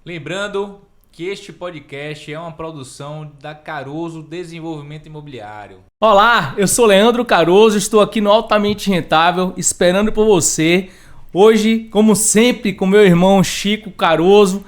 Lembrando que este podcast é uma produção da Caroso Desenvolvimento Imobiliário. Olá, eu sou Leandro Caroso, estou aqui no Altamente Rentável, esperando por você. Hoje, como sempre, com meu irmão Chico Caroso,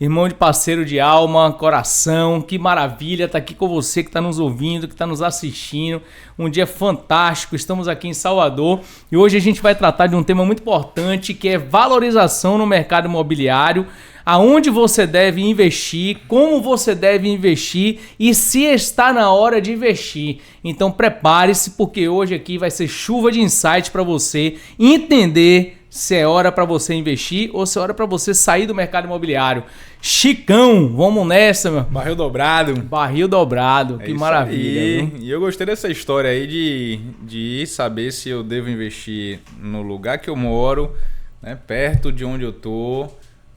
irmão de parceiro de alma, coração, que maravilha estar aqui com você que está nos ouvindo, que está nos assistindo. Um dia fantástico, estamos aqui em Salvador e hoje a gente vai tratar de um tema muito importante que é valorização no mercado imobiliário. Aonde você deve investir, como você deve investir e se está na hora de investir. Então prepare-se porque hoje aqui vai ser chuva de insight para você entender se é hora para você investir ou se é hora para você sair do mercado imobiliário. Chicão, vamos nessa, meu. Barril dobrado. Barril dobrado, que maravilha. Viu? E eu gostei dessa história aí de saber se eu devo investir no lugar que eu moro, né, perto de onde eu tô.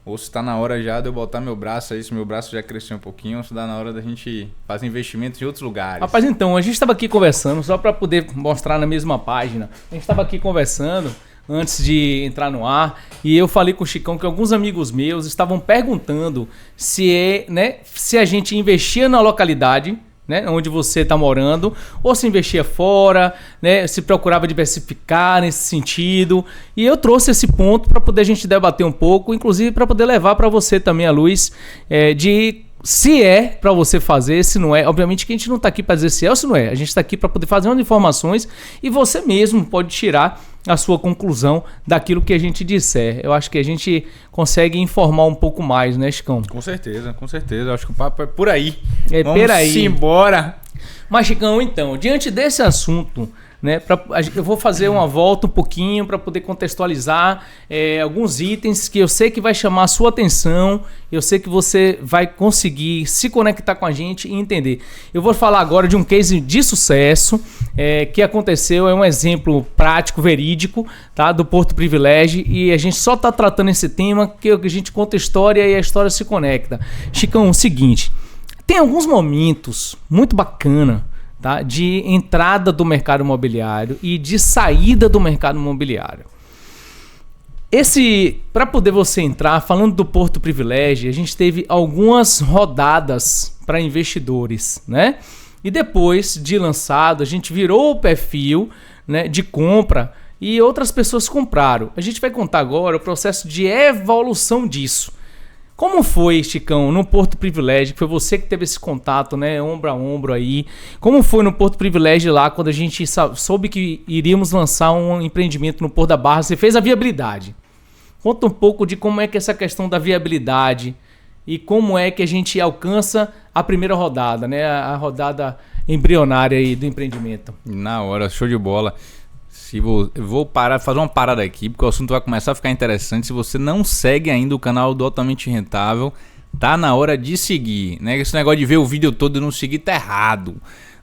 Ou se está na hora já de eu botar meu braço aí, se meu braço já cresceu um pouquinho, ou se está na hora da gente fazer investimentos em outros lugares. Rapaz, então, a gente estava aqui conversando, só para poder mostrar na mesma página. A gente estava aqui conversando antes de entrar no ar e eu falei com o Chicão que alguns amigos meus estavam perguntando se a gente investia na localidade, né, onde você está morando, ou se investia fora, né, se procurava diversificar nesse sentido. E eu trouxe esse ponto para poder a gente debater um pouco, inclusive para poder levar para você também a luz de se é para você fazer, se não é. Obviamente que a gente não está aqui para dizer se é ou se não é. A gente está aqui para poder fazer umas informações e você mesmo pode tirar a sua conclusão daquilo que a gente disser. Eu acho que a gente consegue informar um pouco mais, né, Chicão? Com certeza, com certeza. Acho que o papo é por aí. É por aí. Vamos embora. Mas, Chicão, então, diante desse assunto, né, eu vou fazer uma volta um pouquinho para poder contextualizar alguns itens que eu sei que vai chamar a sua atenção, eu sei que você vai conseguir se conectar com a gente e entender. Eu vou falar agora de um case de sucesso que aconteceu, é um exemplo prático, verídico, tá, do Porto Privilégio, e a gente só está tratando esse tema que a gente conta a história e a história se conecta. Chicão, é o seguinte, tem alguns momentos muito bacana, tá, de entrada do mercado imobiliário e de saída do mercado imobiliário. Para poder você entrar, falando do Porto Privilégio, a gente teve algumas rodadas para investidores, né? E depois de lançado, a gente virou o perfil, né, de compra e outras pessoas compraram. A gente vai contar agora o processo de evolução disso. Como foi, Chicão, no Porto Privilégio, que foi você que teve esse contato, né, ombro a ombro aí. Como foi no Porto Privilégio lá, quando a gente soube que iríamos lançar um empreendimento no Porto da Barra, você fez a viabilidade. Conta um pouco de como é que é essa questão da viabilidade e como é que a gente alcança a primeira rodada, né, a rodada embrionária aí do empreendimento. Na hora, show de bola. Eu vou fazer uma parada aqui, porque o assunto vai começar a ficar interessante. Se você não segue ainda o canal do Altamente Rentável, tá na hora de seguir, né? Esse negócio de ver o vídeo todo e não seguir tá errado,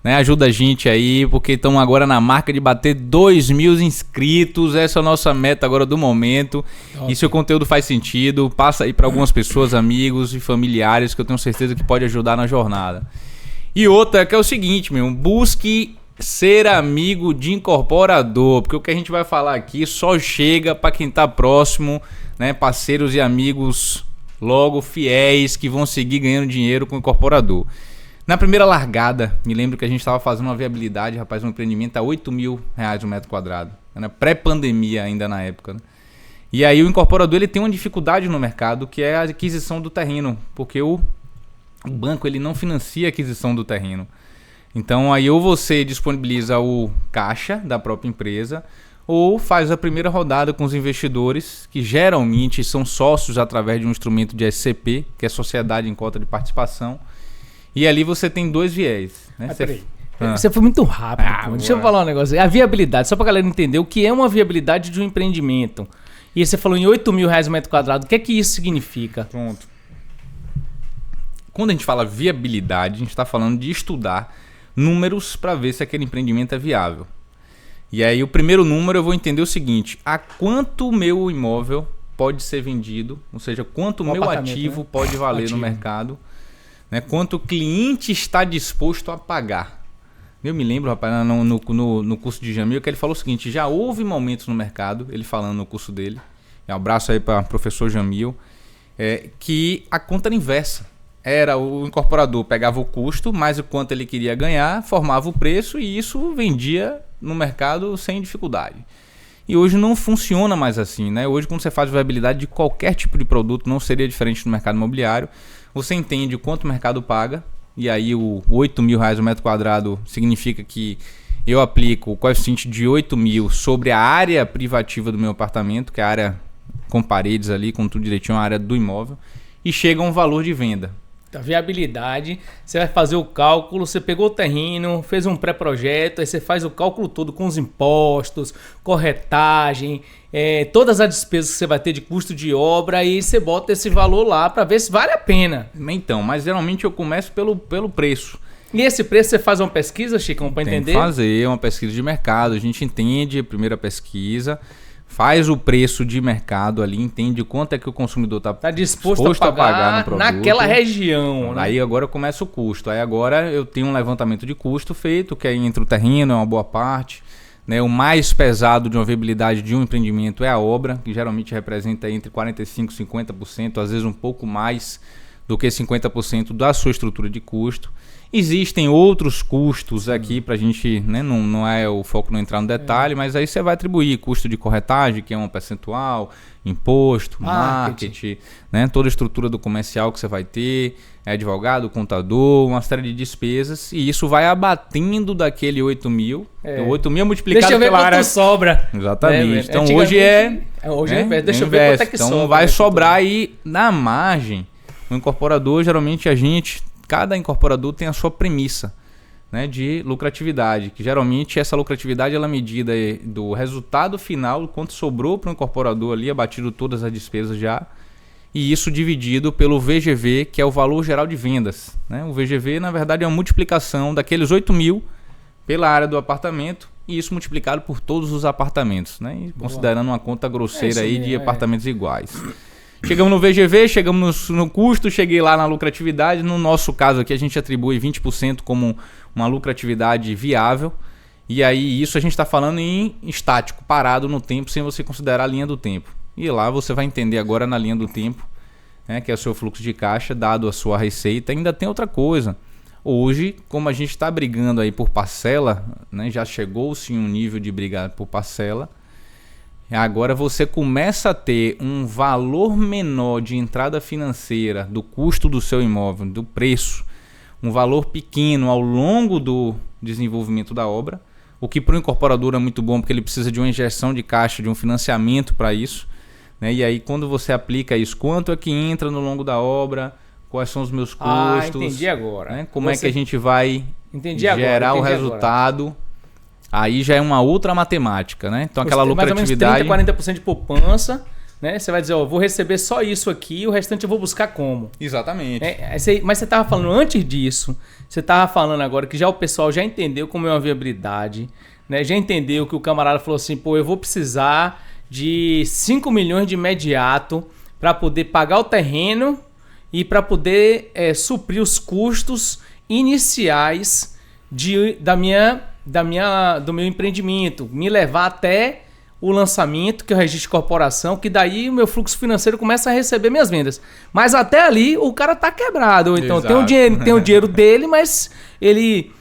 né? Ajuda a gente aí, porque estamos agora na marca de bater 2.000 inscritos. Essa é a nossa meta agora do momento. E se o conteúdo faz sentido, passa aí para algumas pessoas, amigos e familiares, que eu tenho certeza que pode ajudar na jornada. E outra que é o seguinte, busque ser amigo de incorporador, porque o que a gente vai falar aqui só chega para quem tá próximo, né? Parceiros e amigos logo fiéis que vão seguir ganhando dinheiro com o incorporador. Na primeira largada, me lembro que a gente estava fazendo uma viabilidade, rapaz, um empreendimento a R$8.000 o metro quadrado, né? Pré-pandemia ainda na época, né? E aí o incorporador ele tem uma dificuldade no mercado, que é a aquisição do terreno, porque o banco ele não financia a aquisição do terreno. Então aí ou você disponibiliza o caixa da própria empresa ou faz a primeira rodada com os investidores que geralmente são sócios através de um instrumento de SCP, que é Sociedade em Cota de Participação. E ali você tem dois viés, né? Você foi muito rápido. Deixa eu falar um negócio. A viabilidade, só para a galera entender o que é uma viabilidade de um empreendimento. E você falou em R$8.000 o metro quadrado. O que é que isso significa? Pronto. Quando a gente fala viabilidade, a gente está falando de estudar números para ver se aquele empreendimento é viável. E aí o primeiro número eu vou entender o seguinte: a quanto o meu imóvel pode ser vendido, ou seja, quanto o meu ativo, né, pode valer no mercado, né? Quanto o cliente está disposto a pagar. Eu me lembro, rapaz, no curso de Jamil, que ele falou o seguinte: já houve momentos no mercado, ele falando no curso dele, um abraço aí para o professor Jamil, que a conta era inversa. Era o incorporador pegava o custo, mais o quanto ele queria ganhar, formava o preço e isso vendia no mercado sem dificuldade. E hoje não funciona mais assim, né? Hoje, quando você faz viabilidade de qualquer tipo de produto, não seria diferente no mercado imobiliário. Você entende quanto o mercado paga, e aí o R$8.000 o metro quadrado significa que eu aplico o coeficiente de 8.000 sobre a área privativa do meu apartamento, que é a área com paredes ali, com tudo direitinho, a área do imóvel, e chega a um valor de venda. A viabilidade, você vai fazer o cálculo, você pegou o terreno, fez um pré-projeto, aí você faz o cálculo todo com os impostos, corretagem, todas as despesas que você vai ter de custo de obra e você bota esse valor lá para ver se vale a pena. Então, mas geralmente eu começo pelo preço. E esse preço você faz uma pesquisa, Chicão, para entender? Tem que fazer uma pesquisa de mercado, a gente entende a primeira pesquisa, faz o preço de mercado ali, entende quanto é que o consumidor está disposto a pagar no produto, naquela região. Né? Aí agora começa o custo. Aí agora eu tenho um levantamento de custo feito, que aí entre o terreno é uma boa parte. Né? O mais pesado de uma viabilidade de um empreendimento é a obra, que geralmente representa entre 45% e 50%, às vezes um pouco mais do que 50% da sua estrutura de custo. Existem outros custos aqui para a gente, né, não é o foco não entrar no detalhe, mas aí você vai atribuir custo de corretagem, que é um percentual, imposto, marketing, né, toda a estrutura do comercial que você vai ter, advogado, contador, uma série de despesas, e isso vai abatendo daquele 8.000. 8.000 multiplicado deixa eu ver pela área. Quanto sobra. Exatamente. Então hoje deixa eu ver quanto é que então sobra. Então vai sobrar aí na margem. O incorporador, geralmente cada incorporador tem a sua premissa, né, de lucratividade, que geralmente essa lucratividade ela é medida do resultado final, quanto sobrou para o incorporador ali, abatido todas as despesas já, e isso dividido pelo VGV, que é o valor geral de vendas. Né? O VGV, na verdade, é uma multiplicação daqueles 8.000 pela área do apartamento, e isso multiplicado por todos os apartamentos, né? E considerando uma conta grosseira aí de apartamentos iguais. Chegamos no VGV, chegamos no custo, cheguei lá na lucratividade. No nosso caso aqui, a gente atribui 20% como uma lucratividade viável. E aí isso a gente está falando em estático, parado no tempo, sem você considerar a linha do tempo. E lá você vai entender agora na linha do tempo, né, que é o seu fluxo de caixa, dado a sua receita. Ainda tem outra coisa. Hoje, como a gente está brigando aí por parcela, né, já chegou-se em um nível de brigar por parcela. Agora você começa a ter um valor menor de entrada financeira do custo do seu imóvel, do preço, um valor pequeno ao longo do desenvolvimento da obra, o que para o incorporador é muito bom porque ele precisa de uma injeção de caixa, de um financiamento para isso. Né? E aí quando você aplica isso, quanto é que entra no longo da obra, quais são os meus custos, entendi agora. Né? Como é que a gente vai gerar o resultado... Agora. Aí já é uma outra matemática, né? Então aquela lucratividade... Mais ou menos 30%, 40% de poupança, né? Você vai dizer, vou receber só isso aqui, o restante eu vou buscar como. Exatamente. Mas você estava falando antes disso, você estava falando agora que já o pessoal já entendeu como é uma viabilidade, né? Já entendeu que o camarada falou assim, eu vou precisar de 5 milhões de imediato para poder pagar o terreno e para poder suprir os custos iniciais do meu empreendimento, me levar até o lançamento, que é o registro de corporação, que daí o meu fluxo financeiro começa a receber minhas vendas. Mas até ali o cara tá quebrado. Ou então tem o dinheiro dele, mas ele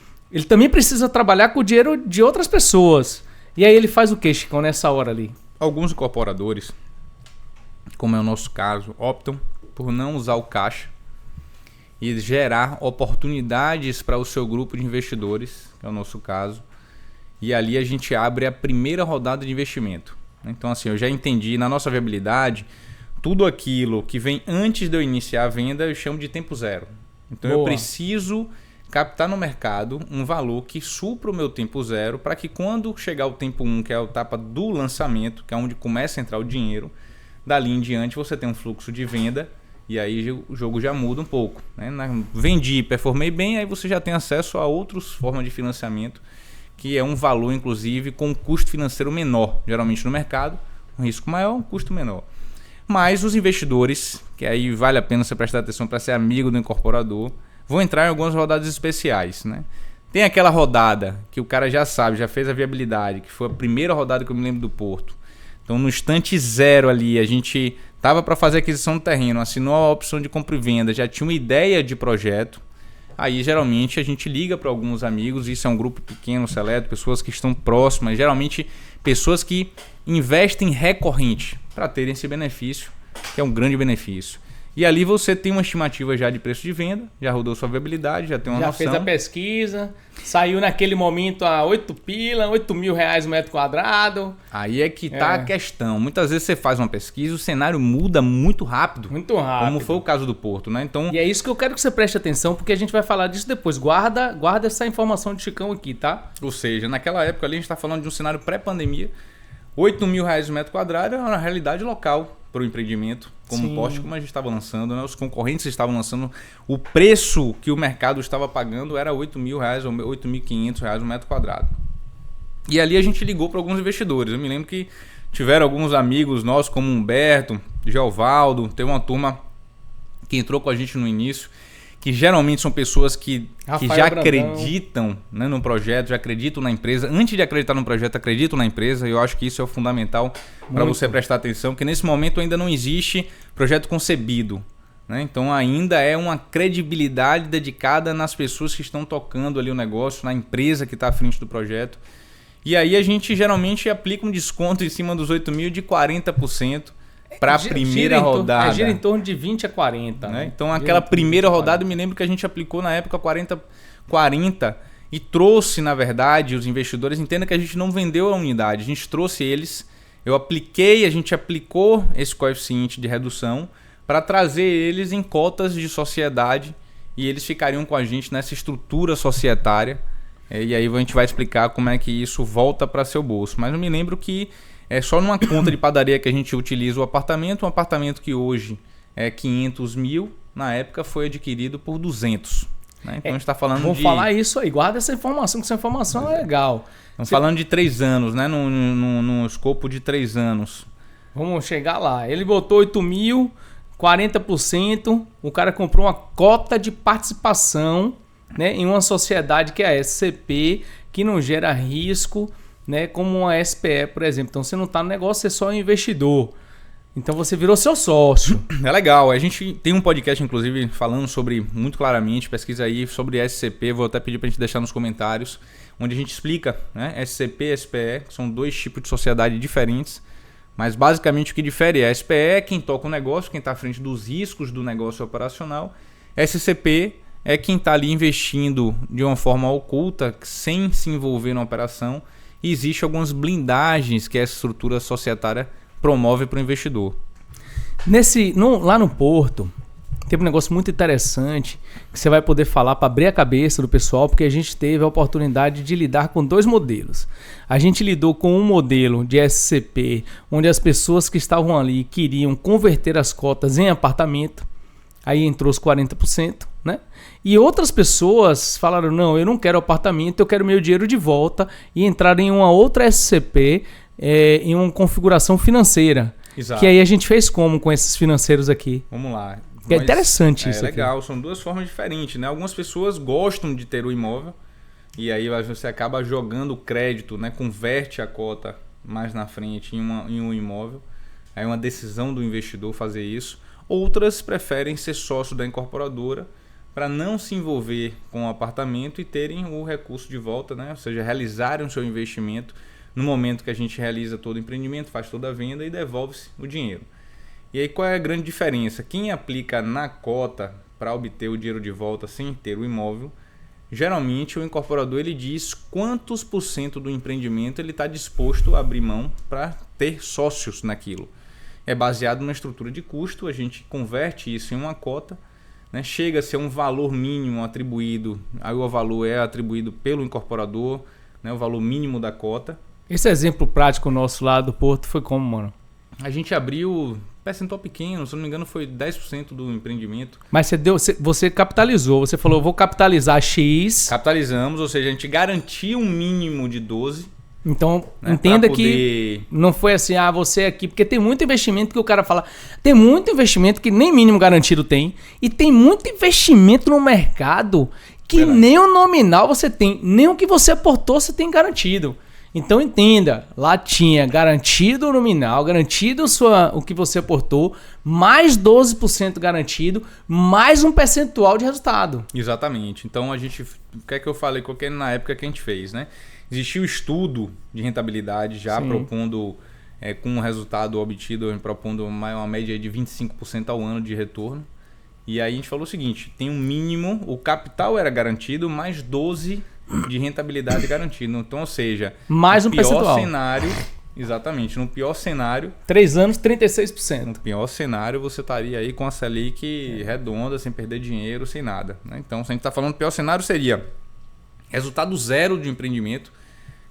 também precisa trabalhar com o dinheiro de outras pessoas. E aí ele faz o quê, Chicão, nessa hora ali? Alguns incorporadores, como é o nosso caso, optam por não usar o caixa e gerar oportunidades para o seu grupo de investidores, que é o nosso caso. E ali a gente abre a primeira rodada de investimento. Então assim, eu já entendi, na nossa viabilidade, tudo aquilo que vem antes de eu iniciar a venda, eu chamo de tempo zero. Então eu preciso captar no mercado um valor que supra o meu tempo zero, para que quando chegar o tempo 1, que é a etapa do lançamento, que é onde começa a entrar o dinheiro, dali em diante você tem um fluxo de venda. E aí o jogo já muda um pouco. Né? Vendi, performei bem, aí você já tem acesso a outras formas de financiamento, que é um valor, inclusive, com um custo financeiro menor. Geralmente no mercado, um risco maior, um custo menor. Mas os investidores, que aí vale a pena você prestar atenção para ser amigo do incorporador, vão entrar em algumas rodadas especiais. Né? Tem aquela rodada que o cara já sabe, já fez a viabilidade, que foi a primeira rodada que eu me lembro do Porto. Então, no instante zero ali, a gente estava para fazer aquisição do terreno, assinou a opção de compra e venda, já tinha uma ideia de projeto, aí geralmente a gente liga para alguns amigos, isso é um grupo pequeno, seleto, pessoas que estão próximas, geralmente pessoas que investem recorrente para terem esse benefício, que é um grande benefício. E ali você tem uma estimativa já de preço de venda, já rodou sua viabilidade, já tem uma noção. Já fez a pesquisa, saiu naquele momento a 8 mil reais o metro quadrado. Aí é que tá a questão. Muitas vezes você faz uma pesquisa, o cenário muda muito rápido. Muito rápido. Como foi o caso do Porto, né? Então, e é isso que eu quero que você preste atenção, porque a gente vai falar disso depois. Guarda essa informação de Chicão aqui, tá? Ou seja, naquela época ali a gente está falando de um cenário pré-pandemia. 8 mil reais o metro quadrado era uma realidade local para o empreendimento, como poste, como a gente estava lançando, né? Os concorrentes estavam lançando, o preço que o mercado estava pagando era 8 mil reais ou 8.500 reais o metro quadrado. E ali a gente ligou para alguns investidores. Eu me lembro que tiveram alguns amigos nossos, como Humberto, Geovaldo, tem uma turma que entrou com a gente no início, que geralmente são pessoas que já acreditam, né, no projeto, já acreditam na empresa. Antes de acreditar no projeto, acreditam na empresa. E eu acho que isso é o fundamental para você prestar atenção, que nesse momento ainda não existe projeto concebido, né? Então ainda é uma credibilidade dedicada nas pessoas que estão tocando ali o negócio, na empresa que está à frente do projeto. E aí a gente geralmente aplica um desconto em cima dos 8 mil de 40%. Para a primeira rodada. Gira em torno de 20 a 40. Né? Então aquela primeira rodada, eu me lembro que a gente aplicou na época 40 e trouxe, na verdade, os investidores. Entenda que a gente não vendeu a unidade, a gente trouxe eles. A gente aplicou esse coeficiente de redução para trazer eles em cotas de sociedade e eles ficariam com a gente nessa estrutura societária. E aí a gente vai explicar como é que isso volta para seu bolso. Mas eu me lembro que é só numa conta de padaria que a gente utiliza o apartamento. Um apartamento que hoje é 500 mil, na época foi adquirido por 200. Né? Então a gente está falando Vou falar isso aí, guarda essa informação, que essa informação é legal. Estamos falando de 3 anos, né? No escopo de 3 anos. Vamos chegar lá. Ele botou 8 mil, 40%. O cara comprou uma cota de participação, né, em uma sociedade que é a SCP, que não gera risco, né, como uma SPE, por exemplo. Então você não está no negócio, você é só um investidor. Então você virou seu sócio. É legal. A gente tem um podcast, inclusive, falando sobre, muito claramente, pesquisa aí sobre SCP. Vou até pedir para a gente deixar nos comentários, onde a gente explica, né, SCP e SPE, que são 2 tipos de sociedade diferentes. Mas basicamente o que difere é a SPE é quem toca o negócio, quem está à frente dos riscos do negócio operacional. SCP é quem está ali investindo de uma forma oculta, sem se envolver na operação. E existe algumas blindagens que essa estrutura societária promove para o investidor. Lá no Porto, tem um negócio muito interessante que você vai poder falar para abrir a cabeça do pessoal, porque a gente teve a oportunidade de lidar com 2 modelos. A gente lidou com um modelo de SCP, onde as pessoas que estavam ali queriam converter as cotas em apartamento. Aí entrou os 40%, né? E outras pessoas falaram, não, eu não quero apartamento, eu quero meu dinheiro de volta, e entraram em uma outra SCP, em uma configuração financeira. Exato. Que aí a gente fez como com esses financeiros aqui? Vamos lá. É interessante isso. É legal, são 2 formas diferentes, né? Algumas pessoas gostam de ter o imóvel, e aí você acaba jogando o crédito, né? Converte a cota mais na frente em um imóvel. Aí é uma decisão do investidor fazer isso. Outras preferem ser sócio da incorporadora para não se envolver com o apartamento e terem o recurso de volta, né? Ou seja, realizarem o seu investimento no momento que a gente realiza todo o empreendimento, faz toda a venda e devolve-se o dinheiro. E aí qual é a grande diferença? Quem aplica na cota para obter o dinheiro de volta sem ter o imóvel, geralmente o incorporador ele diz quantos % do empreendimento ele está disposto a abrir mão para ter sócios naquilo. É baseado numa estrutura de custo, a gente converte isso em uma cota, né? Chega a ser um valor mínimo atribuído, aí o valor é atribuído pelo incorporador, né? O valor mínimo da cota. Esse exemplo prático nosso lá do Porto foi como, mano? A gente abriu percentual pequeno, se não me engano foi 10% do empreendimento. Mas você capitalizou, você falou, vou capitalizar X. Capitalizamos, ou seja, a gente garantiu um mínimo de 12%. Então, né, entenda que não foi assim, você aqui, porque tem muito investimento que o cara fala, tem muito investimento que nem mínimo garantido tem, e tem muito investimento no mercado que nem o nominal você tem, nem o que você aportou você tem garantido. Então entenda, lá tinha garantido o nominal, garantido o que você aportou, mais 12% garantido, mais um percentual de resultado. Exatamente. Então o que é que eu falei? Coloquei na época que a gente fez, né? Existia o estudo de rentabilidade já propondo, com o resultado obtido, propondo uma média de 25% ao ano de retorno. E aí a gente falou o seguinte, tem um mínimo, o capital era garantido, mais 12% de rentabilidade garantido. Então, ou seja, mais um percentual. Cenário, exatamente, no pior cenário... 3 anos, 36%. No pior cenário, você estaria aí com a Selic redonda, sem perder dinheiro, sem nada. Né? Então, se a gente está falando, o pior cenário seria resultado zero de empreendimento,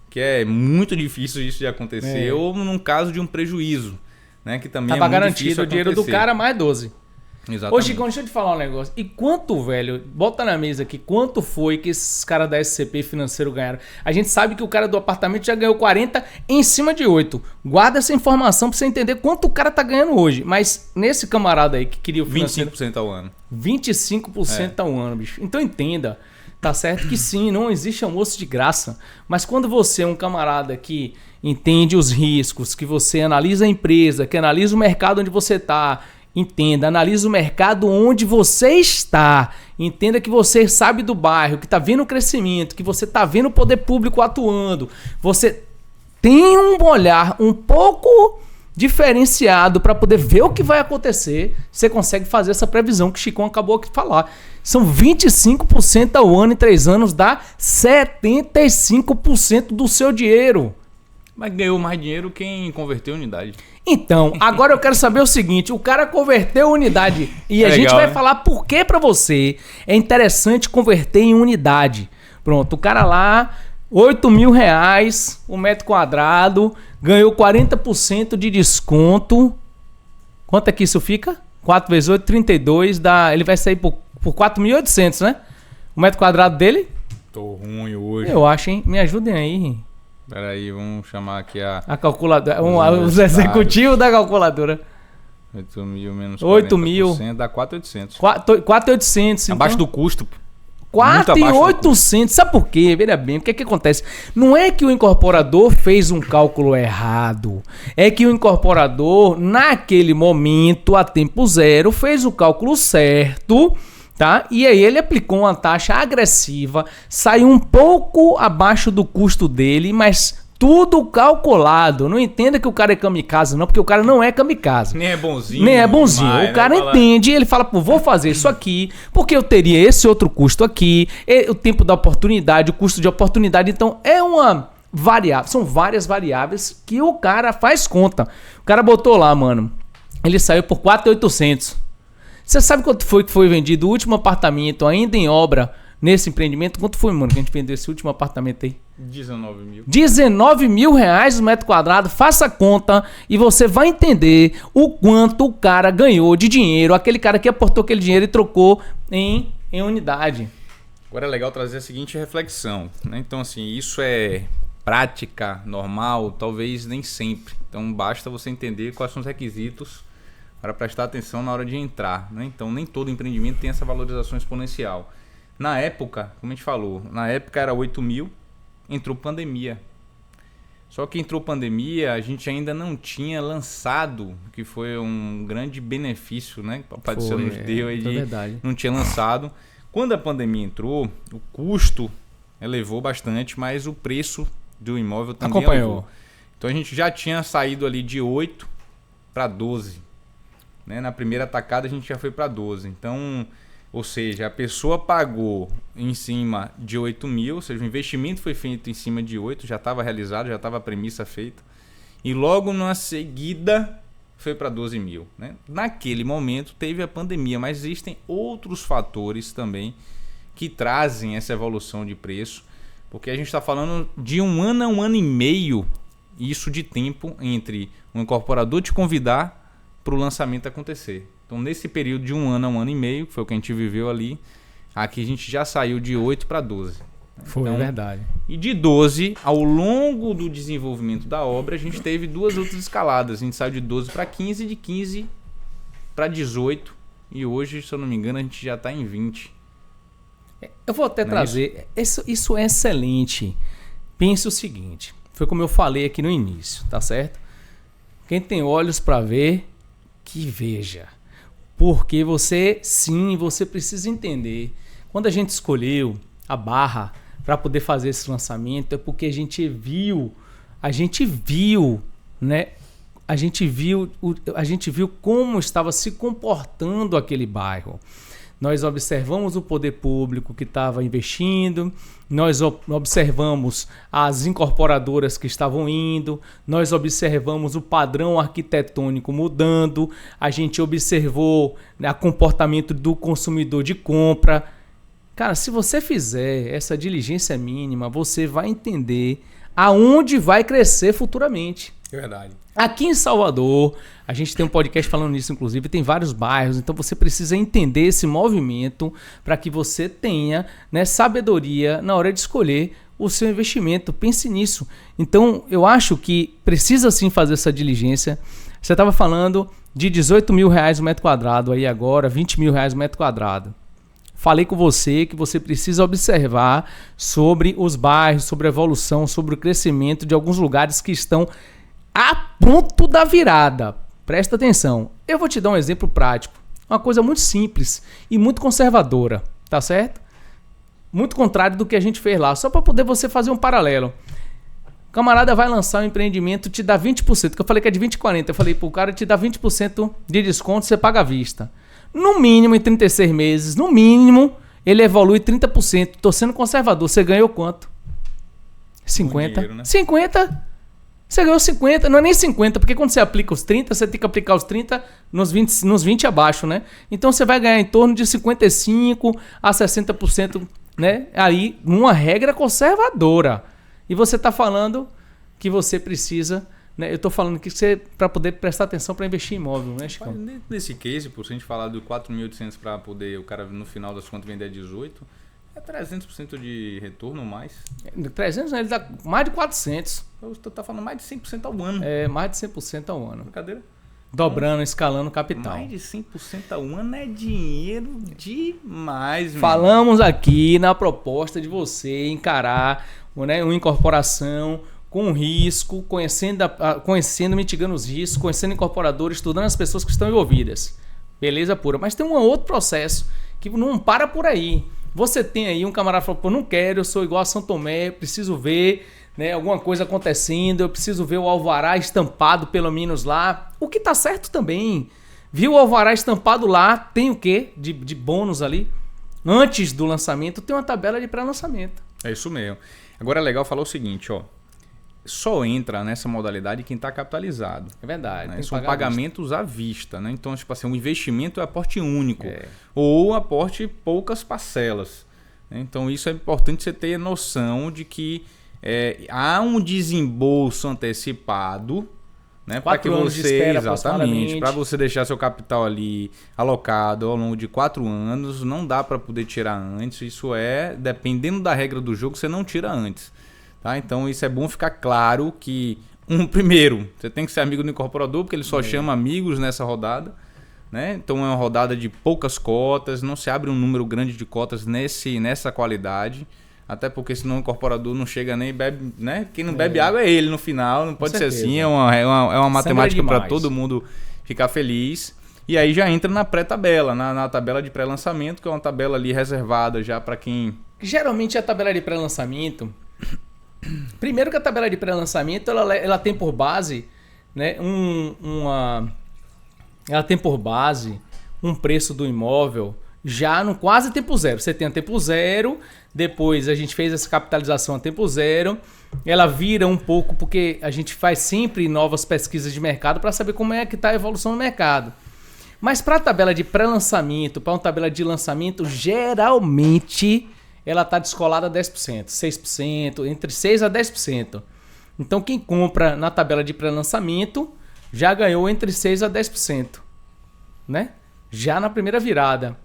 que é muito difícil isso de acontecer, ou num caso de um prejuízo, né? Que também tava garantido o dinheiro do cara mais 12. Exatamente. Ô, Chico, deixa eu te falar um negócio. E quanto, velho, bota na mesa aqui, quanto foi que esses caras da SCP financeiro ganharam? A gente sabe que o cara do apartamento já ganhou 40 em cima de 8. Guarda essa informação pra você entender quanto o cara tá ganhando hoje. Mas nesse camarada aí que queria o financeiro... 25% ao ano. 25% ao ano, bicho. Então entenda, tá certo que sim, não existe almoço de graça. Mas quando você é um camarada que entende os riscos, que você analisa a empresa, que analisa o mercado onde você tá... Entenda, analise o mercado onde você está. Entenda que você sabe do bairro, que está vendo o crescimento, que você está vendo o poder público atuando. Você tem um olhar um pouco diferenciado para poder ver o que vai acontecer. Você consegue fazer essa previsão que o Chicão acabou de falar. São 25% ao ano em 3 anos, dá 75% do seu dinheiro. Mas ganhou mais dinheiro quem converteu em unidade. Então, agora eu quero saber o seguinte, o cara converteu unidade e a gente vai falar por que para você é interessante converter em unidade. Pronto, o cara lá, R$8.000 o metro quadrado, ganhou 40% de desconto. Quanto é que isso fica? 4 vezes 8, 32, ele vai sair por 4.800, né? O metro quadrado dele? Tô ruim hoje. Eu acho, hein? Me ajudem aí. Peraí, vamos chamar aqui a calculadora, os executivos da calculadora. 8.000 menos 8.000 dá 4.800. 4.800. Abaixo então, do custo. 4.800. Sabe por quê? Veja bem, o que é que acontece? Não é que o incorporador fez um cálculo errado. É que o incorporador, naquele momento, a tempo zero, fez o cálculo certo. Tá? E aí ele aplicou uma taxa agressiva, saiu um pouco abaixo do custo dele, mas tudo calculado. Não entenda que o cara é kamikaze, não, porque o cara não é kamikaze. Nem é bonzinho. Nem é bonzinho. Demais, o cara entende, ele fala, pô, vou fazer isso aqui, porque eu teria esse outro custo aqui, o tempo da oportunidade, o custo de oportunidade. Então é uma variável, são várias variáveis que o cara faz conta. O cara botou lá, mano, ele saiu por 4.800. Você sabe quanto foi que foi vendido o último apartamento ainda em obra nesse empreendimento? Quanto foi, mano, que a gente vendeu esse último apartamento aí? 19.000. 19.000 reais o metro quadrado. Faça a conta e você vai entender o quanto o cara ganhou de dinheiro. Aquele cara que aportou aquele dinheiro e trocou em unidade. Agora é legal trazer a seguinte reflexão, né? Então, assim, isso é prática, normal, talvez nem sempre. Então, basta você entender quais são os requisitos para prestar atenção na hora de entrar, né? Então, nem todo empreendimento tem essa valorização exponencial. Na época, como a gente falou, na época era 8.000, entrou pandemia. Só que entrou pandemia, a gente ainda não tinha lançado, que foi um grande benefício, né? Que o Papai do Céu nos deu aí não tinha lançado. Quando a pandemia entrou, o custo elevou bastante, mas o preço do imóvel também elevou. Então a gente já tinha saído ali de 8 para 12. Né? Na primeira atacada a gente já foi para 12. Então, ou seja, a pessoa pagou em cima de 8.000, ou seja, o investimento foi feito em cima de 8, já estava realizado, já estava a premissa feita. E logo na seguida foi para 12.000. Né? Naquele momento teve a pandemia, mas existem outros fatores também que trazem essa evolução de preço, porque a gente está falando de 1 ano a 1 ano e meio, isso de tempo entre um incorporador te convidar para o lançamento acontecer. Então, nesse período de 1 ano a 1 ano e meio, que foi o que a gente viveu ali, aqui a gente já saiu de 8 para 12. Foi, então, verdade. E de 12, ao longo do desenvolvimento da obra, a gente teve 2 outras escaladas. A gente saiu de 12 para 15, de 15 para 18, e hoje, se eu não me engano, a gente já está em 20. Eu vou até trazer, isso é excelente. Pense o seguinte, foi como eu falei aqui no início, tá certo? Quem tem olhos para ver, que veja. Porque você precisa entender. Quando a gente escolheu a Barra para poder fazer esse lançamento, é porque a gente viu, né? A gente viu como estava se comportando aquele bairro. Nós observamos o poder público que estava investindo, nós observamos as incorporadoras que estavam indo, nós observamos o padrão arquitetônico mudando, a gente observou, né, o comportamento do consumidor de compra. Cara, se você fizer essa diligência mínima, você vai entender aonde vai crescer futuramente. É verdade. Aqui em Salvador, a gente tem um podcast falando nisso, inclusive, tem vários bairros, então você precisa entender esse movimento para que você tenha, né, sabedoria na hora de escolher o seu investimento. Pense nisso. Então, eu acho que precisa sim fazer essa diligência. Você estava falando de 18 mil reais o metro quadrado, aí agora 20 mil reais o metro quadrado. Falei com você que você precisa observar sobre os bairros, sobre a evolução, sobre o crescimento de alguns lugares que estão a ponto da virada. Presta atenção. Eu vou te dar um exemplo prático. Uma coisa muito simples e muito conservadora, tá certo? Muito contrário do que a gente fez lá. Só para poder você fazer um paralelo. O camarada vai lançar um empreendimento, te dá 20%, que eu falei que é de 20 e 40. Eu falei pro cara, te dá 20% de desconto, você paga à vista. No mínimo, em 36 meses, no mínimo, ele evolui 30%. Tô sendo conservador. Você ganhou quanto? 50? Dinheiro, né? 50? Você ganhou 50, não é nem 50, porque quando você aplica os 30, você tem que aplicar os 30 nos 20 abaixo, né? Então você vai ganhar em torno de 55 a 60%, né? Aí, numa regra conservadora. E você está falando que você precisa, né? Eu estou falando que você, para poder prestar atenção para investir em imóvel, né, Chico? Nesse case, por se a gente falar do 4.800 para poder o cara no final das contas vender 18, é 300% de retorno ou mais. 300, né? Ele dá mais de 400. Você tá falando mais de 100% ao ano. É, mais de 100% ao ano. Brincadeira? Dobrando, escalando o capital. Mais de 100% ao ano é dinheiro demais, meu. Falamos aqui na proposta de você encarar, né, uma incorporação com risco, conhecendo, mitigando os riscos, conhecendo incorporadores, estudando as pessoas que estão envolvidas. Beleza pura. Mas tem um outro processo que não para por aí. Você tem aí um camarada que fala, pô, não quero, eu sou igual a São Tomé, preciso ver, né, alguma coisa acontecendo, eu preciso ver o alvará estampado pelo menos lá. O que tá certo também. Viu o alvará estampado lá, tem o quê de bônus ali? Antes do lançamento tem uma tabela de pré-lançamento. É isso mesmo. Agora é legal falar o seguinte, ó. Só entra nessa modalidade quem está capitalizado. É verdade. Né? São pagamentos à vista. Né? Então, tipo assim, um investimento é aporte único. Ou aporte poucas parcelas. Né? Então, isso é importante você ter noção de que há um desembolso antecipado, né? Para que você, exatamente, para você deixar seu capital ali alocado ao longo de 4 anos, não dá para poder tirar antes. Isso dependendo da regra do jogo, você não tira antes. Tá? Então isso é bom ficar claro que, primeiro, você tem que ser amigo do incorporador, porque ele só chama amigos nessa rodada. Né? Então é uma rodada de poucas cotas, não se abre um número grande de cotas nessa qualidade. Até porque senão o incorporador não chega nem bebe, né? Quem não bebe água é ele no final, não pode ser assim, é uma matemática para todo mundo ficar feliz. E aí já entra na pré-tabela, na tabela de pré-lançamento, que é uma tabela ali reservada já para quem... Geralmente a tabela de pré-lançamento... Primeiro que a tabela de pré-lançamento ela tem por base, né, ela tem por base um preço do imóvel já no quase tempo zero. Você tem a tempo zero, depois a gente fez essa capitalização a tempo zero, ela vira um pouco porque a gente faz sempre novas pesquisas de mercado para saber como é que está a evolução do mercado. Mas para a tabela de pré-lançamento, para uma tabela de lançamento, geralmente ela está descolada a 10%, 6%, entre 6% a 10%. Então quem compra na tabela de pré-lançamento já ganhou entre 6% a 10%, né? Já na primeira virada.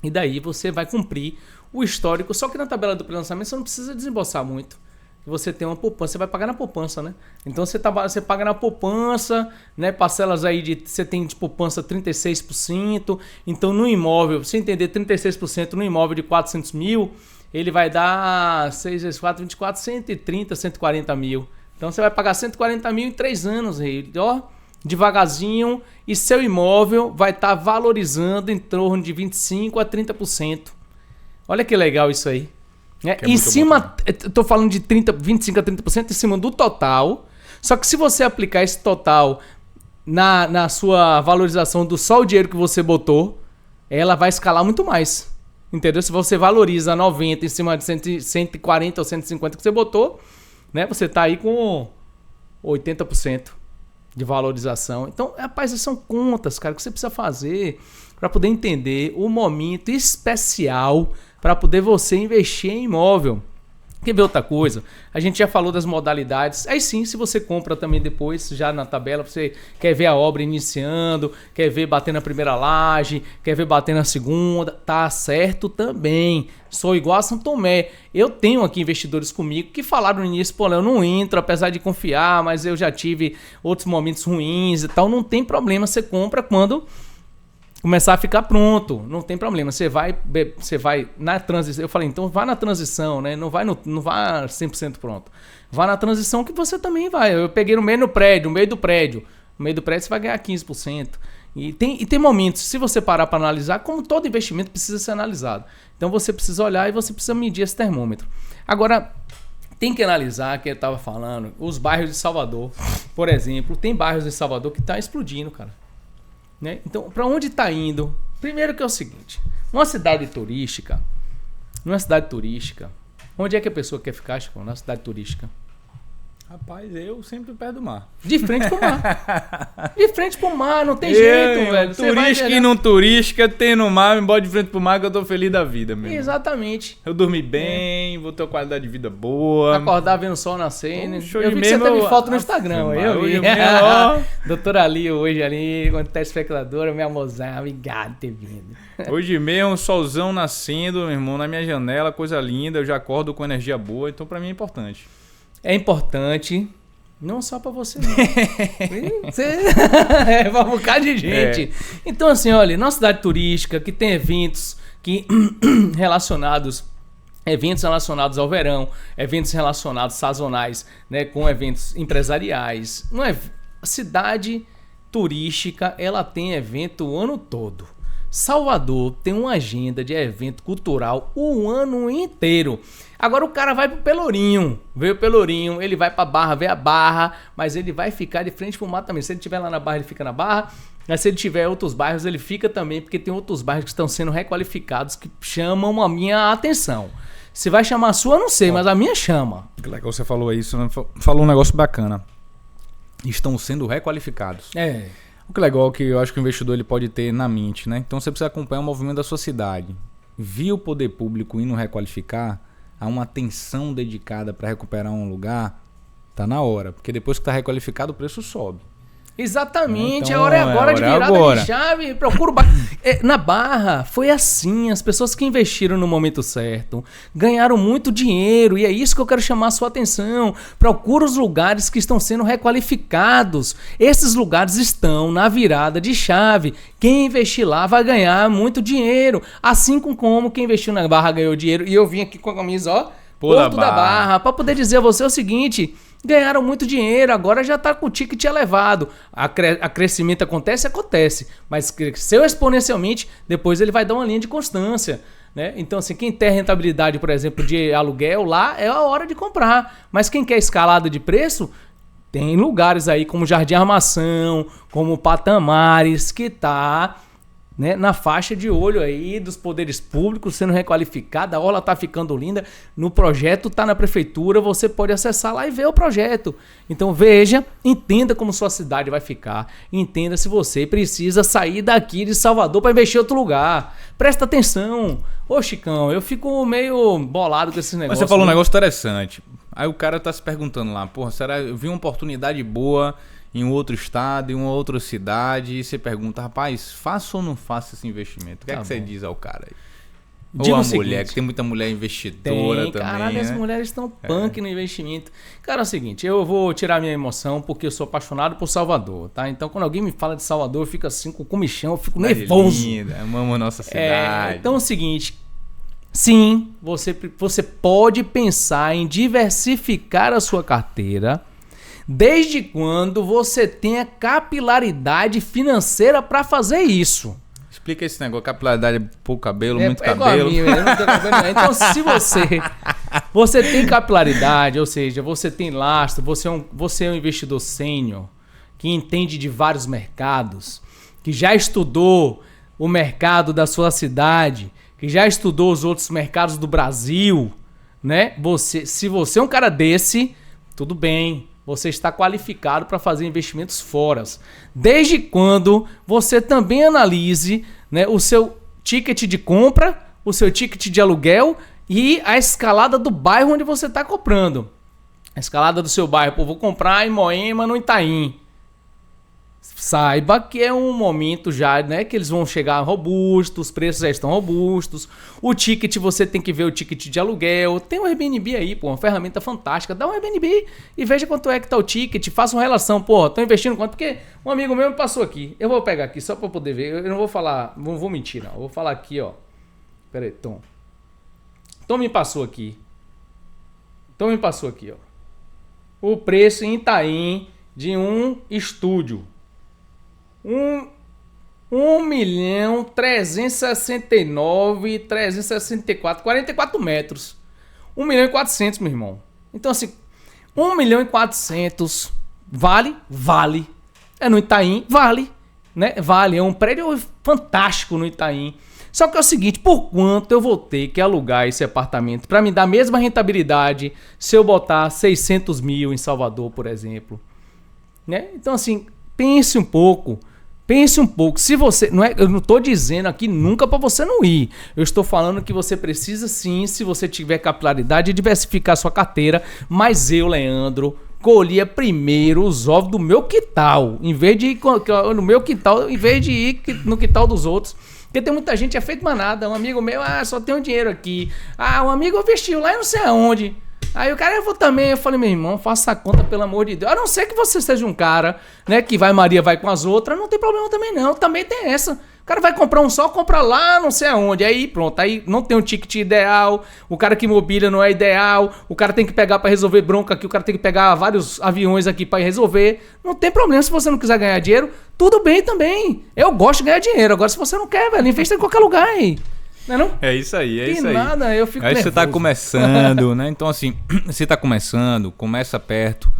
E daí você vai cumprir o histórico. Só que na tabela do pré-lançamento você não precisa desembolsar muito. Você tem uma poupança, você vai pagar na poupança, né? Então você paga na poupança, né? Parcelas aí você tem de poupança 36%. Então no imóvel, você entender 36% no imóvel de 400 mil, ele vai dar 6 vezes 4, 24, 130, 140 mil. Então você vai pagar 140 mil em 3 anos, rei. Ó, devagarzinho, e seu imóvel vai estar valorizando em torno de 25% a 30%. Olha que legal isso aí. Em cima, estou falando de 25% a 30% em cima do total. Só que se você aplicar esse total na sua valorização do só o dinheiro que você botou, ela vai escalar muito mais. Entendeu? Se você valoriza 90 em cima de 140 ou 150 que você botou, né? Você está aí com 80% de valorização. Então, rapaz, essas são contas, cara, que você precisa fazer para poder entender o momento especial para poder você investir em imóvel. Quer ver outra coisa? A gente já falou das modalidades. Aí sim, se você compra também depois, já na tabela, você quer ver a obra iniciando, quer ver bater na primeira laje, quer ver bater na segunda, tá certo também. Sou igual a São Tomé. Eu tenho aqui investidores comigo que falaram no início, pô, eu não entro, apesar de confiar, mas eu já tive outros momentos ruins e tal. Não tem problema, você compra quando começar a ficar pronto, não tem problema. Você vai na transição. Eu falei, então vá na transição, né? Não vá 100% pronto. Vá na transição que você também vai. Eu peguei no meio do prédio. No meio do prédio você vai ganhar 15%. E tem momentos, se você parar para analisar, como todo investimento precisa ser analisado. Então você precisa olhar e você precisa medir esse termômetro. Agora, tem que analisar, que eu estava falando, os bairros de Salvador, por exemplo. Tem bairros de Salvador que tá explodindo, cara. Né? Então, para onde está indo? Primeiro que é o seguinte, uma cidade turística, onde é que a pessoa quer ficar, Chico? Na cidade turística? Rapaz, eu sempre perto do mar. De frente pro mar. De frente pro mar, não tem jeito, velho. Turística e não turística, tem no mar, me bota de frente pro mar que eu tô feliz da vida mesmo. Exatamente. Eu dormi bem, vou ter uma qualidade de vida boa. Acordar vendo o sol nascer, né? Eu vi que você teve foto no Instagram, eu vi. Doutora Ali, hoje ali, quando tá espectadora, minha mozão, obrigado por ter vindo. Hoje mesmo, um solzão nascendo, meu irmão, na minha janela, coisa linda, eu já acordo com energia boa, então pra mim é importante. É importante, não só para você, não. É para um bocado de gente. Então, assim, olha, nossa cidade turística que tem eventos relacionados ao verão, eventos relacionados sazonais, né, com eventos empresariais. A cidade turística, ela tem evento o ano todo. Salvador tem uma agenda de evento cultural o ano inteiro. Agora o cara vai pro Pelourinho, vê o Pelourinho, ele vai pra Barra, vê a Barra, mas ele vai ficar de frente pro mar também. Se ele estiver lá na Barra, ele fica na Barra, mas se ele tiver em outros bairros, ele fica também, porque tem outros bairros que estão sendo requalificados que chamam a minha atenção. Se vai chamar a sua, eu não sei, mas a minha chama. Que legal você falou isso, né? Falou um negócio bacana. Estão sendo requalificados. O que legal que eu acho que o investidor ele pode ter na mente, né? Então você precisa acompanhar o movimento da sua cidade. Viu o poder público indo requalificar, há uma atenção dedicada para recuperar um lugar, tá na hora. Porque depois que está requalificado, o preço sobe. Exatamente, então, a hora é agora de virada de chave. Procura na Barra foi assim, as pessoas que investiram no momento certo ganharam muito dinheiro, e é isso que eu quero chamar a sua atenção. Procura os lugares que estão sendo requalificados. Esses lugares estão na virada de chave. Quem investir lá vai ganhar muito dinheiro, assim como quem investiu na Barra ganhou dinheiro. E eu vim aqui com a camisa, ó, Porto da Barra, para poder dizer a você o seguinte: ganharam muito dinheiro, agora já está com o ticket elevado. A crescimento acontece, mas cresceu exponencialmente, depois ele vai dar uma linha de constância. Né? Então, assim, quem tem rentabilidade, por exemplo, de aluguel, lá é a hora de comprar. Mas quem quer escalada de preço, tem lugares aí como Jardim Armação, como Patamares, que está, né, na faixa de olho aí dos poderes públicos sendo requalificada. A orla tá ficando linda, no projeto tá na prefeitura, você pode acessar lá e ver o projeto. Então veja, entenda como sua cidade vai ficar, entenda se você precisa sair daqui de Salvador para investir em outro lugar. Presta atenção. Ô Chicão, eu fico meio bolado com esses negócios. Mas você falou um negócio interessante. Aí o cara tá se perguntando lá, porra, será eu vi uma oportunidade boa em outro estado, em uma outra cidade, e você pergunta, rapaz, faço ou não faço esse investimento? O que é que você diz ao cara aí? Ou a mulher, que tem muita mulher investidora também. Caralho, né? As mulheres estão punk no investimento. Cara, é o seguinte, eu vou tirar minha emoção porque eu sou apaixonado por Salvador, tá? Então quando alguém me fala de Salvador, eu fico assim com comichão, eu fico nervoso. Linda, amamos a nossa cidade. Então é o seguinte, sim, você pode pensar em diversificar a sua carteira Desde quando você tem a capilaridade financeira para fazer isso? Explica esse negócio, capilaridade, pouco cabelo, muito igual cabelo. A mim, eu não tenho cabelo, não. Então, se você tem capilaridade, ou seja, você tem lastro, você é um investidor sênior, que entende de vários mercados, que já estudou o mercado da sua cidade, que já estudou os outros mercados do Brasil, né? Se você é um cara desse, tudo bem, você está qualificado para fazer investimentos fora. Desde quando você também analise, né, o seu ticket de compra, o seu ticket de aluguel e a escalada do bairro onde você está comprando. A escalada do seu bairro, pô, vou comprar em Moema, no Itaim. Saiba que é um momento já, né, que eles vão chegar robustos, os preços já estão robustos. O ticket, você tem que ver o ticket de aluguel. Tem o Airbnb aí, pô, uma ferramenta fantástica. Dá um Airbnb e veja quanto é que tá o ticket. Faça uma relação, pô, tô investindo quanto? Porque um amigo meu me passou aqui. Eu vou pegar aqui só para poder ver. Eu não vou falar, não vou mentir, não. Eu vou falar aqui, ó. Pera aí, Tom. Tom me passou aqui. Ó. O preço em Itaim de um estúdio. 1.369.364, 44 metros. 1.400.000, meu irmão. Então, assim, 1.400.000 vale. É no Itaim, vale, né? Vale, é um prédio fantástico no Itaim. Só que é o seguinte, por quanto eu vou ter que alugar esse apartamento para me dar a mesma rentabilidade se eu botar 600.000 em Salvador, por exemplo, né? Então, assim, pense um pouco. Se você, eu não estou dizendo aqui nunca para você não ir. Eu estou falando que você precisa sim, se você tiver capilaridade, diversificar sua carteira. Mas eu, Leandro, colhia primeiro os ovos do meu quintal, em vez de ir no meu quintal, em vez de ir no quintal dos outros. Porque tem muita gente que é feito manada. Um amigo meu, só tem um dinheiro aqui. Um amigo investiu lá e não sei aonde. Aí o cara, eu vou também. Eu falei, meu irmão, faça a conta, pelo amor de Deus. A não ser que você seja um cara, né, que vai Maria, vai com as outras, não tem problema também não. Também tem essa. O cara vai comprar um só, compra lá, não sei aonde. Aí pronto, aí não tem um ticket ideal. O cara que imobilia não é ideal. O cara tem que pegar pra resolver bronca aqui. O cara tem que pegar vários aviões aqui pra resolver. Não tem problema se você não quiser ganhar dinheiro. Tudo bem também. Eu gosto de ganhar dinheiro. Agora se você não quer, velho, investa em qualquer lugar aí. Não? É isso aí, isso aí. Nada, eu fico nervoso. Você tá começando, né? Então, assim, você tá começando, começa perto.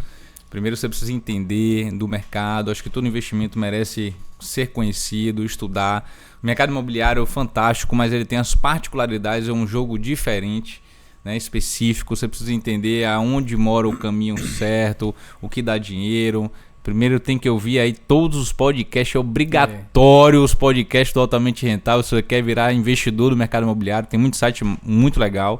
Primeiro você precisa entender do mercado. Acho que todo investimento merece ser conhecido, estudar. O mercado imobiliário é fantástico, mas ele tem as particularidades, é um jogo diferente, né, específico. Você precisa entender aonde mora o caminho certo, o que dá dinheiro. Primeiro tem que ouvir aí todos os podcasts, é obrigatório os podcasts do Altamente Rentável. Se você quer virar investidor do mercado imobiliário, tem muito site muito legal.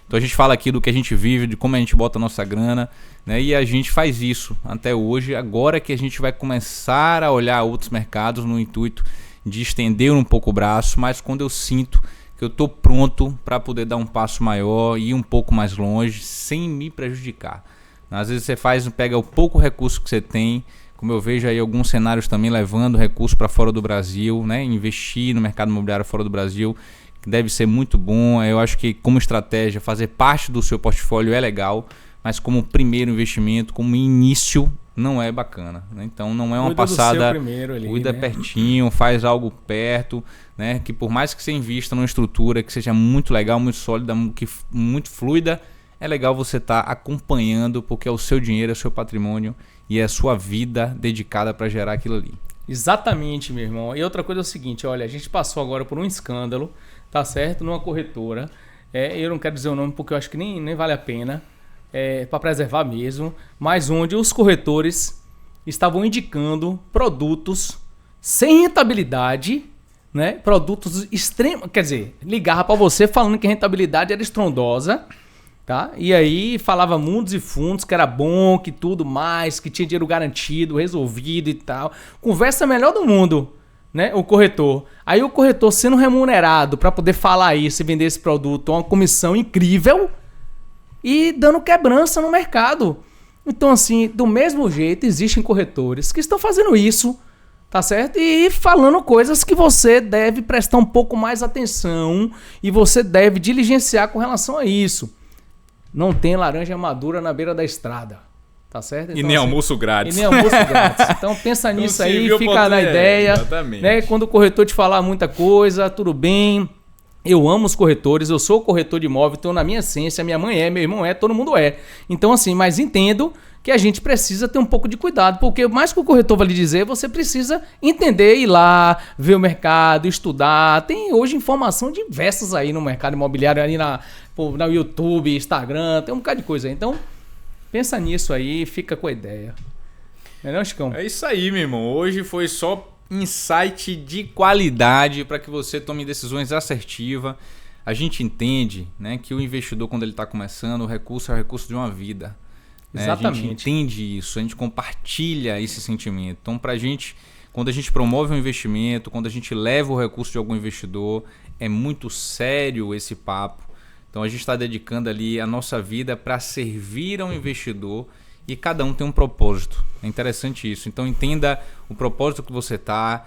Então a gente fala aqui do que a gente vive, de como a gente bota a nossa grana, né? E a gente faz isso até hoje. Agora que a gente vai começar a olhar outros mercados no intuito de estender um pouco o braço, mas quando eu sinto que eu estou pronto para poder dar um passo maior e ir um pouco mais longe sem me prejudicar. Às vezes você pega o pouco recurso que você tem, como eu vejo aí alguns cenários também levando recurso para fora do Brasil, né? Investir no mercado imobiliário fora do Brasil, que deve ser muito bom. Eu acho que como estratégia, fazer parte do seu portfólio é legal, mas como primeiro investimento, como início, não é bacana, né? Então não é uma passada, cuida pertinho, faz algo perto, né? Que por mais que você invista numa estrutura que seja muito legal, muito sólida, muito fluida, é legal você estar acompanhando, porque é o seu dinheiro, é o seu patrimônio e é a sua vida dedicada para gerar aquilo ali. Exatamente, meu irmão. E outra coisa é o seguinte, olha, a gente passou agora por um escândalo, tá certo? Numa corretora. Eu não quero dizer o nome porque eu acho que nem vale a pena, para preservar mesmo, mas onde os corretores estavam indicando produtos sem rentabilidade, né? Produtos extremos, quer dizer, ligava para você falando que a rentabilidade era estrondosa. Tá? E aí falava mundos e fundos, que era bom, que tudo mais, que tinha dinheiro garantido, resolvido e tal. Conversa melhor do mundo, né? O corretor. Aí o corretor sendo remunerado para poder falar isso e vender esse produto, uma comissão incrível e dando quebrança no mercado. Então, assim, do mesmo jeito, existem corretores que estão fazendo isso, tá certo? E falando coisas que você deve prestar um pouco mais atenção e você deve diligenciar com relação a isso. Não tem laranja madura na beira da estrada, Tá certo? Então, e nem almoço grátis. E nem almoço grátis. Então pensa nisso aí, fica na ideia. Exatamente. Né? Quando o corretor te falar muita coisa, tudo bem. Eu amo os corretores, eu sou corretor de imóvel, então na minha essência, minha mãe é, meu irmão é, todo mundo é. Então assim, mas entendo que a gente precisa ter um pouco de cuidado, porque mais que o corretor vai lhe dizer, você precisa entender, ir lá, ver o mercado, estudar. Tem hoje informação diversas aí no mercado imobiliário, ali no YouTube, Instagram, tem um bocado de coisa aí. Então, pensa nisso aí, fica com a ideia. Não é, Chicão? É isso aí, meu irmão. Hoje foi só insight de qualidade para que você tome decisões assertivas. A gente entende, né, que o investidor, quando ele está começando, o recurso é o recurso de uma vida. Exatamente. A gente entende isso, a gente compartilha esse sentimento. Então, para a gente, quando a gente promove um investimento, quando a gente leva o recurso de algum investidor, é muito sério esse papo. Então, a gente está dedicando ali a nossa vida para servir ao investidor e cada um tem um propósito. É interessante isso. Então, entenda o propósito que você está.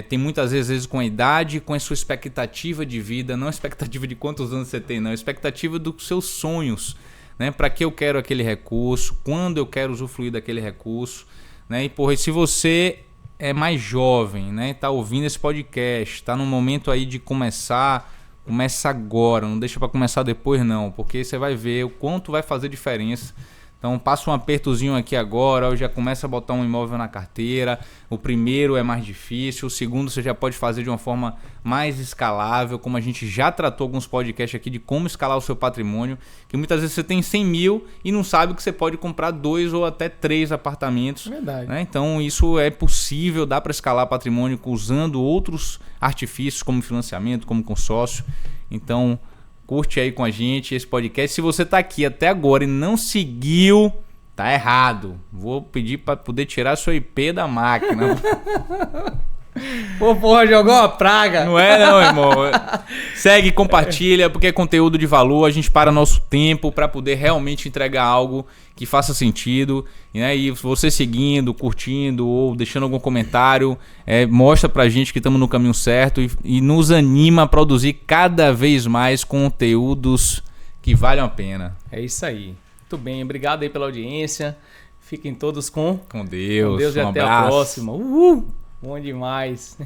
Tem muitas vezes com a idade, com a sua expectativa de vida, não a expectativa de quantos anos você tem, não, a expectativa dos seus sonhos. Né? Para que eu quero aquele recurso, quando eu quero usufruir daquele recurso, né? E porra, se você é mais jovem, né? Tá ouvindo esse podcast, tá no momento aí de começar, começa agora, não deixa para começar depois não, porque você vai ver o quanto vai fazer diferença. Então passa um apertozinho aqui agora, já começa a botar um imóvel na carteira. O primeiro é mais difícil, o segundo você já pode fazer de uma forma mais escalável, como a gente já tratou alguns podcasts aqui de como escalar o seu patrimônio, que muitas vezes você tem 100 mil e não sabe que você pode comprar 2 ou até 3 apartamentos. Verdade. Né? Então isso é possível, dá para escalar patrimônio usando outros artifícios como financiamento, como consórcio. Então curte aí com a gente esse podcast. Se você tá aqui até agora e não seguiu, tá errado. Vou pedir para poder tirar sua IP da máquina. Pô, porra, jogou uma praga. Não é não, irmão. Segue, compartilha, porque é conteúdo de valor. A gente para nosso tempo para poder realmente entregar algo que faça sentido. Né? E você seguindo, curtindo ou deixando algum comentário, mostra pra gente que estamos no caminho certo e nos anima a produzir cada vez mais conteúdos que valham a pena. É isso aí. Muito bem, obrigado aí pela audiência. Fiquem todos com Deus. Com Deus e até abraço. a próxima. Bom demais.